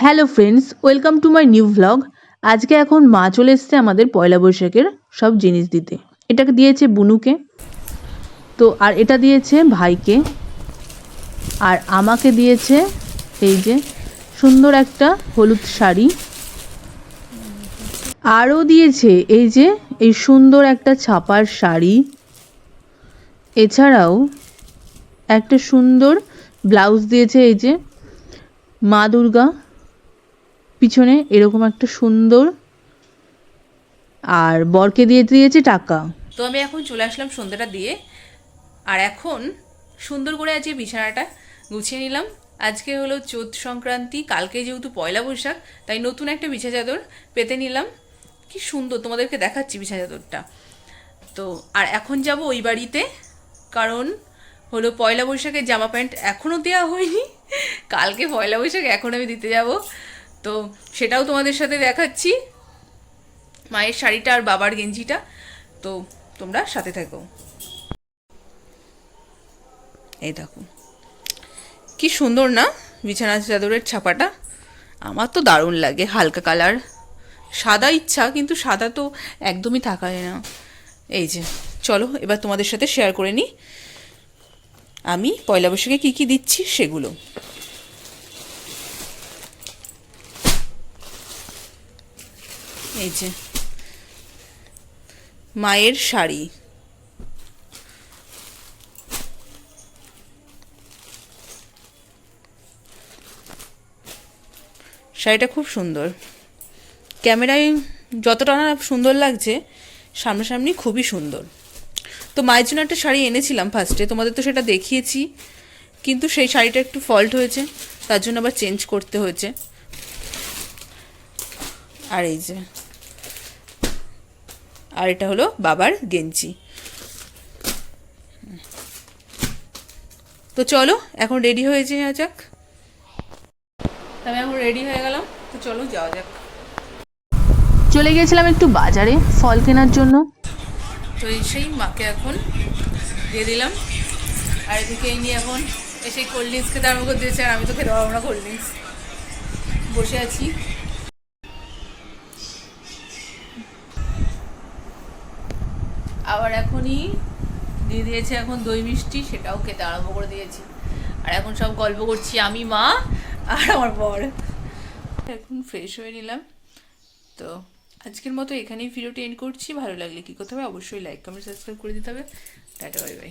Hello friends, welcome to my new vlog. আজকে এখন মা চলে এসছে আমাদের পয়লা বৈশাখের সব জিনিস দিতে। এটাকে দিয়েছে বুনুকে, তো আর এটা দিয়েছে ভাইকে, আর আমাকে দিয়েছে এই যে সুন্দর একটা হলুদ শাড়ি, আরও দিয়েছে এই যে এই সুন্দর একটা ছাপার শাড়ি, এছাড়াও একটা সুন্দর ব্লাউজ দিয়েছে এই যে মা দুর্গা পিছনে এরকম একটা সুন্দর, আর বরকে দিয়ে দিয়েছে টাকা। তো আমি এখন চলে আসলাম সন্ধ্যাটা দিয়ে, আর এখন সুন্দর করে আজকে বিছানাটা গুছিয়ে নিলাম। আজকে হলো চৈত্র সংক্রান্তি, কালকে যেহেতু পয়লা বৈশাখ, তাই নতুন একটা বিছানা চাদর পেতে নিলাম। কি সুন্দর, তোমাদেরকে দেখাচ্ছি বিছানা চাদরটা। তো আর এখন যাব ওই বাড়িতে, কারণ হলো পয়লা বৈশাখের জামা প্যান্ট এখনও দেওয়া হয়নি, কালকে পয়লা বৈশাখ এখন আমি দিতে যাব। তো সেটাও তোমাদের সাথে দেখাচ্ছি, মায়ের শাড়িটা আর বাবার গেঞ্জিটা। তো তোমরা সাথে থাকো। এই দেখো কি সুন্দর না বিছানা চাদরের ছাপাটা, আমার তো দারুণ লাগে। হালকা কালার, সাদা ইচ্ছা, কিন্তু সাদা তো একদমই থাকা যায় না। এই যে চলো এবার তোমাদের সাথে শেয়ার করে নিই আমি পয়লা বৈশাখে কী কী দিচ্ছি সেগুলো। এই যে মায়ের শাড়ি, শাড়িটা খুব সুন্দর, ক্যামেরায় যতটা না সুন্দর লাগছে সামনাসামনি খুবই সুন্দর। তো মায়ের জন্য একটা শাড়ি এনেছিলাম ফার্স্টে, তোমাদের তো সেটা দেখিয়েছি, কিন্তু সেই শাড়িটা একটু ফল্ট হয়েছে, তার জন্য আবার চেঞ্জ করতে হয়েছে। আর এই যে, আর এটা হলো বাবার গেঞ্জি। তো চলো এখন রেডি হয়ে যাওয়া যাক। আমি এখন রেডি হয়ে গেলাম, তো চলো যাওয়া যাক। চলে গিয়েছিলাম একটু বাজারে ফল কেনার জন্য। তো সেই মাকে এখন দিয়ে দিলাম, আর এদিকে এই নিয়ে এখন এসে কোল্ড ড্রিঙ্কস খেতে আরম্ভ করে দিয়েছে, আর আমি তো খেতে পারবো না কোল্ড ড্রিঙ্কস। বসে আছি, আবার এখনই দিয়ে দিয়েছে এখন দই মিষ্টি, সেটাও খেতে আরম্ভ করে দিয়েছি। আর এখন সব গল্প করছি আমি, মা আর আমার বর। এখন ফ্রেশ হয়ে নিলাম। তো আজকের মতো এখানেই ভিডিওটি এন্ড করছি। ভালো লাগলে কী করতে হবে, অবশ্যই লাইক কমেন্ট সাবস্ক্রাইব করে দিতে হবে। Tata, bye bye.